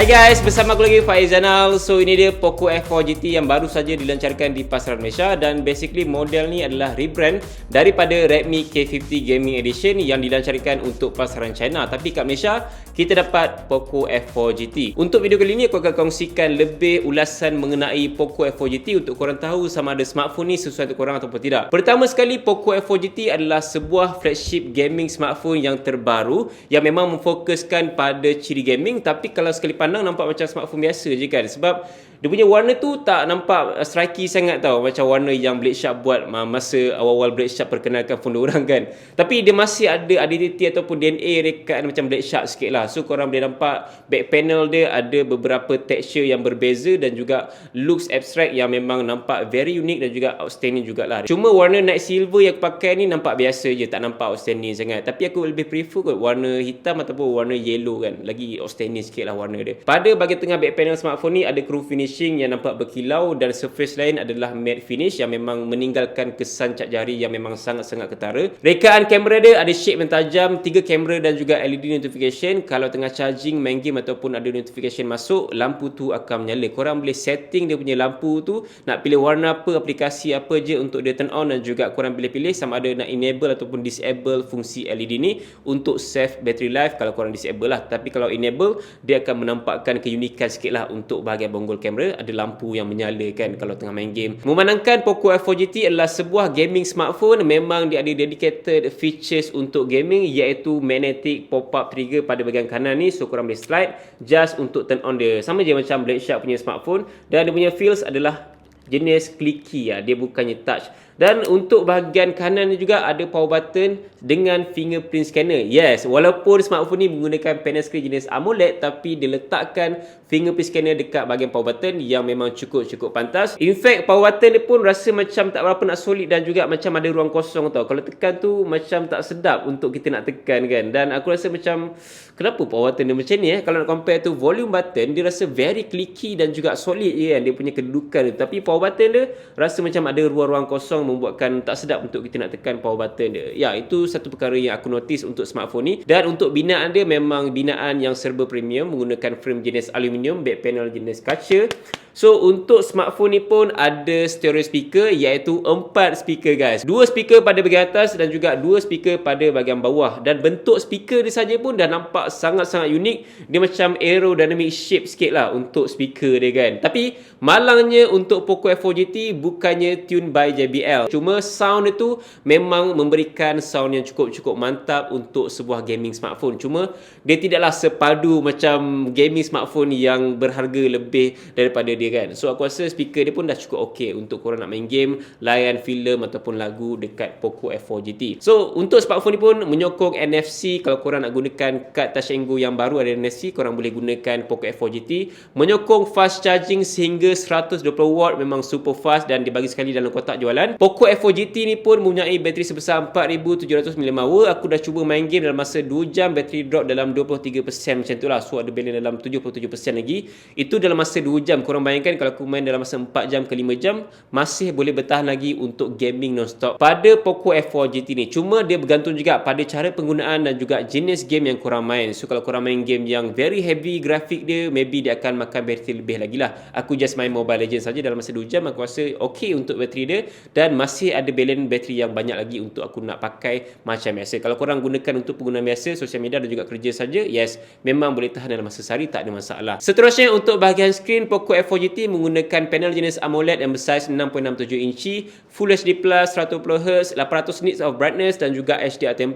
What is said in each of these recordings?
Hai guys, bersama aku lagi Faizanal. So ini dia Poco F4 GT yang baru saja dilancarkan di pasaran Malaysia dan basically model ni adalah rebrand daripada Redmi K50 Gaming Edition yang dilancarkan untuk pasaran China. Tapi kat Malaysia kita dapat Poco F4 GT. Untuk video kali ni aku akan kongsikan lebih ulasan mengenai Poco F4 GT untuk korang tahu sama ada smartphone ni sesuai untuk korang ataupun tidak. Pertama sekali, Poco F4 GT adalah sebuah flagship gaming smartphone yang terbaru yang memang memfokuskan pada ciri gaming, tapi kalau sekali pandang nampak macam smartphone biasa je kan, sebab dia punya warna tu tak nampak striky sangat tau, macam warna yang Blade Shark buat masa awal-awal Blade Shark perkenalkan phone diorang kan. Tapi dia masih ada identiti ataupun DNA rekaan macam Blade Shark sikit lah. So korang boleh nampak back panel dia ada beberapa texture yang berbeza dan juga looks abstract yang memang nampak very unique dan juga outstanding jugalah. Cuma warna night silver yang aku pakai ni nampak biasa je, tak nampak outstanding sangat. Tapi aku lebih prefer kot warna hitam ataupun warna yellow kan, lagi outstanding sikit lah warna dia. Pada bahagian tengah back panel smartphone ni ada crew finishing yang nampak berkilau dan surface lain adalah matte finish yang memang meninggalkan kesan cap jari yang memang sangat-sangat ketara. Rekaan kamera dia ada shape yang tajam, 3 kamera dan juga LED notification. Kalau tengah charging, main game ataupun ada notification masuk, lampu tu akan menyala. Korang boleh setting dia punya lampu tu, nak pilih warna apa, aplikasi apa je untuk dia turn on, dan juga korang boleh pilih sama ada nak enable ataupun disable fungsi LED ni untuk save battery life kalau korang disable lah. Tapi kalau enable, dia akan menampakkan keunikan sikit lah untuk bahagian bonggol kamera, ada lampu yang menyala kan kalau tengah main game. Memandangkan Poco F4 GT adalah sebuah gaming smartphone, memang dia ada dedicated features untuk gaming, iaitu magnetic pop-up trigger pada bahagian kanan ni. So korang boleh slide just untuk turn on dia, sama je macam Blade Shark punya smartphone. Dan dia punya feels adalah jenis clicky lah, dia bukannya touch. Dan untuk bahagian kanan ni juga ada power button dengan fingerprint scanner. Yes, walaupun smartphone ni menggunakan panel screen jenis AMOLED, tapi dia letakkan fingerprint scanner dekat bahagian power button yang memang cukup pantas. In fact, power button ni pun rasa macam tak berapa nak solid dan juga macam ada ruang kosong tau. Kalau tekan tu macam tak sedap untuk kita nak tekan kan. Dan aku rasa macam, kenapa power button dia macam ni Kalau nak compare tu volume button, dia rasa very clicky dan juga solid je kan, dia punya kedudukan tu. Tapi power button dia rasa macam ada ruang-ruang kosong, membuatkan tak sedap untuk kita nak tekan power button dia. Ya, itu satu perkara yang aku notice untuk smartphone ni. Dan untuk binaan dia memang binaan yang serba premium, menggunakan frame jenis aluminium, back panel jenis kaca. So untuk smartphone ni pun ada stereo speaker, iaitu 4 speaker guys. 2 speaker pada bahagian atas dan juga 2 speaker pada bahagian bawah. Dan bentuk speaker dia saja pun dah nampak sangat-sangat unik. Dia macam aerodynamic shape sikit lah untuk speaker dia kan. Tapi malangnya untuk Poco F4 GT bukannya tune by JBL. Cuma sound dia tu memang memberikan sound yang cukup mantap untuk sebuah gaming smartphone. Cuma dia tidaklah sepadu macam gaming smartphone yang berharga lebih daripada dia kan. So aku rasa speaker dia pun dah cukup okey untuk korang nak main game, layan filem ataupun lagu dekat Poco F4 GT. So untuk smartphone ni pun menyokong NFC. Kalau korang nak gunakan kad Touch 'n Go yang baru ada NFC, korang boleh gunakan Poco F4 GT. Menyokong fast charging sehingga 120 watt, memang super fast dan dibagi sekali dalam kotak jualan. Poco F4 GT ni pun mempunyai bateri sebesar 4700 mAh. Aku dah cuba main game dalam masa 2 jam, bateri drop dalam 23% macam tu lah. So ada balance dalam 77% lagi. Itu dalam masa 2 jam. Korang bayangkan kalau aku main dalam masa 4 jam ke 5 jam, masih boleh bertahan lagi untuk gaming non-stop pada Poco F4 GT ni. Cuma dia bergantung juga pada cara penggunaan dan juga jenis game yang korang main. So kalau korang main game yang very heavy grafik dia, maybe dia akan makan bateri lebih lagi lah. Aku just main Mobile Legends saja dalam masa 2 jam, aku rasa okey untuk bateri dia dan masih ada balance bateri yang banyak lagi untuk aku nak pakai macam biasa. Kalau korang gunakan untuk penggunaan biasa, sosial media dan juga kerja saja, yes, memang boleh tahan dalam masa sehari, tak ada masalah. Seterusnya untuk bahagian skrin, Poco F4 GT menggunakan panel jenis AMOLED yang bersaiz 6.67 inci, Full HD+, 120Hz, 800 nits of brightness dan juga HDR10+,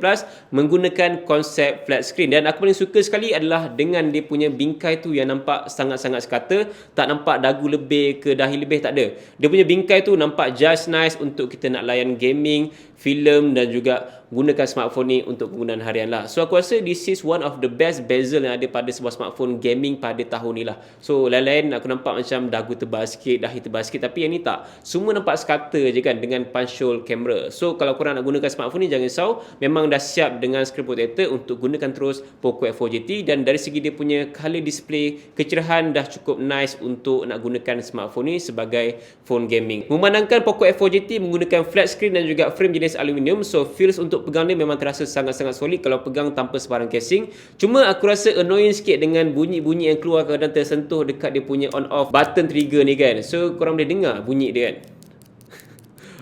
menggunakan konsep flat screen. Dan aku paling suka sekali adalah dengan dia punya bingkai tu yang nampak sangat-sangat sekata, tak nampak dagu lebih ke dahi lebih, tak ada. Dia punya bingkai tu nampak just nice untuk kita nak layan gaming, filem dan juga gunakan smartphone ni untuk penggunaan harian lah. So aku rasa this is one of the best bezel yang ada pada sebuah smartphone gaming pada tahun ni lah. So lain-lain aku nampak macam dagu tebal sikit, dahi tebal sikit, tapi yang ni tak, semua nampak sekata je kan dengan punch hole kamera. So kalau korang nak gunakan smartphone ni, jangan risau, memang dah siap dengan screen protector untuk gunakan terus Poco F4 GT. Dan dari segi dia punya color display, kecerahan dah cukup nice untuk nak gunakan smartphone ni sebagai phone gaming. Memandangkan Poco F4 GT menggunakan flat screen dan juga frame jenis base aluminium, so feels untuk pegang dia memang terasa sangat-sangat solid kalau pegang tanpa sebarang casing. Cuma aku rasa annoying sikit dengan bunyi-bunyi yang keluar kadang tersentuh dekat dia punya on off button trigger ni kan. So korang boleh dengar bunyi dia kan.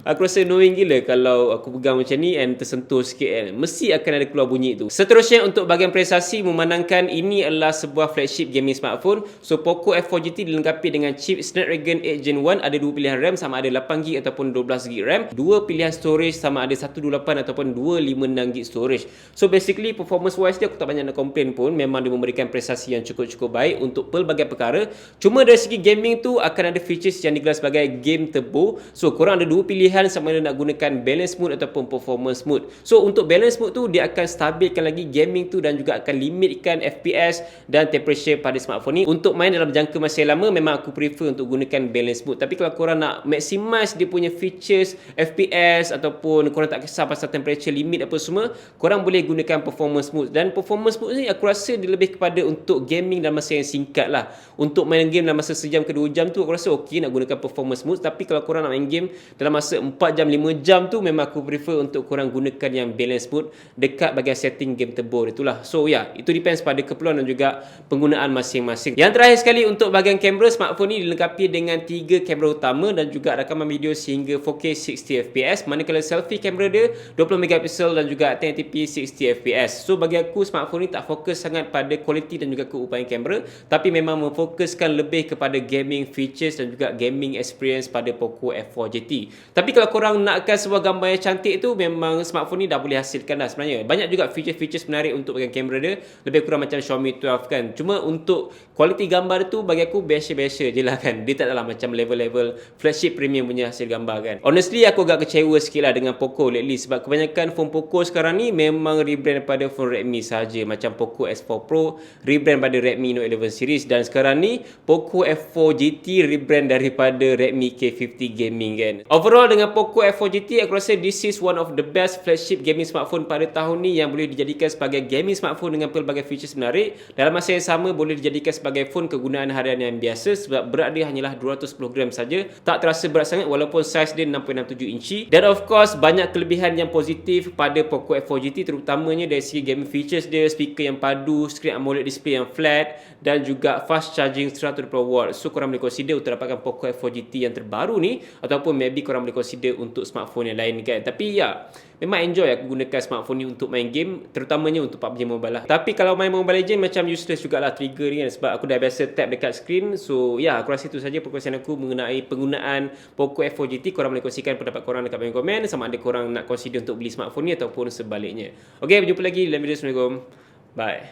Aku rasa annoying gila kalau aku pegang macam ni and tersentuh sikit kan. Mesti akan ada keluar bunyi tu. Seterusnya untuk bahagian prestasi, memandangkan ini adalah sebuah flagship gaming smartphone. So Poco F4 GT dilengkapi dengan chip Snapdragon 8 Gen 1. Ada dua pilihan RAM sama ada 8GB ataupun 12GB RAM. Dua pilihan storage sama ada 128 ataupun 256GB storage. So basically performance wise dia aku tak banyak nak komplain pun. Memang dia memberikan prestasi yang cukup-cukup baik untuk pelbagai perkara. Cuma dari segi gaming tu akan ada features yang digelar sebagai game turbo. So korang ada dua pilihan sama ada nak gunakan balance mode ataupun performance mode. So untuk balance mode tu dia akan stabilkan lagi gaming tu dan juga akan limitkan FPS dan temperature pada smartphone ni. Untuk main dalam jangka masa yang lama memang aku prefer untuk gunakan balance mode. Tapi kalau korang nak maximize dia punya features FPS ataupun korang tak kisah pasal temperature limit apa semua, korang boleh gunakan performance mode. Dan performance mode ni aku rasa dia lebih kepada untuk gaming dalam masa yang singkat lah. Untuk main game dalam masa sejam ke 2 jam tu aku rasa okey nak gunakan performance mode. Tapi kalau korang nak main game dalam masa 4 jam 5 jam tu memang aku prefer untuk korang gunakan yang balance mode dekat bahagian setting game turbo itulah. So itu depends pada keperluan dan juga penggunaan masing-masing. Yang terakhir sekali untuk bahagian kamera, smartphone ni dilengkapi dengan 3 kamera utama dan juga rakaman video sehingga 4K 60fps, manakala selfie kamera dia 20MP dan juga 1080p 60fps. So bagi aku smartphone ni tak fokus sangat pada kualiti dan juga keupayaan kamera, tapi memang memfokuskan lebih kepada gaming features dan juga gaming experience pada Poco F4 GT. Tapi kalau korang nakkan sebuah gambar yang cantik tu, memang smartphone ni dah boleh hasilkan dah sebenarnya. Banyak juga feature-features menarik untuk bahagian kamera dia, lebih kurang macam Xiaomi 12 kan. Cuma untuk kualiti gambar tu bagi aku biasa-biasa je lah kan. Dia tak adalah macam level-level flagship premium punya hasil gambar kan. Honestly aku agak kecewa sikit lah dengan Poco lately, sebab kebanyakan phone Poco sekarang ni memang rebrand daripada phone Redmi saja. Macam Poco S4 Pro rebrand pada Redmi Note 11 series, dan sekarang ni Poco F4 GT rebrand daripada Redmi K50 Gaming kan. Overall dengan Poco F4 GT aku rasa this is one of the best flagship gaming smartphone pada tahun ni yang boleh dijadikan sebagai gaming smartphone dengan pelbagai features menarik. Dalam masa yang sama boleh dijadikan sebagai phone kegunaan harian yang biasa sebab berat dia hanyalah 210 gram saja. Tak terasa berat sangat walaupun saiz dia 6.67 inci. Dan of course banyak kelebihan yang positif pada Poco F4 GT, terutamanya dari segi gaming features dia, speaker yang padu, screen AMOLED display yang flat dan juga fast charging 120W. So korang boleh consider untuk dapatkan Poco F4 GT yang terbaru ni, ataupun maybe korang boleh consider untuk smartphone yang lain kan. Tapi memang enjoy aku gunakan smartphone ni untuk main game, terutamanya untuk PUBG Mobile lah. Tapi kalau main Mobile Legends macam useless jugalah trigger ni kan, sebab aku dah biasa tap dekat screen. So aku rasa itu saja perkongsian aku mengenai penggunaan Poco F4 GT. Korang boleh kongsikan pendapat korang dekat komen sama ada korang nak consider untuk beli smartphone ni ataupun sebaliknya. Okay, berjumpa lagi dalam video. Assalamualaikum. Bye.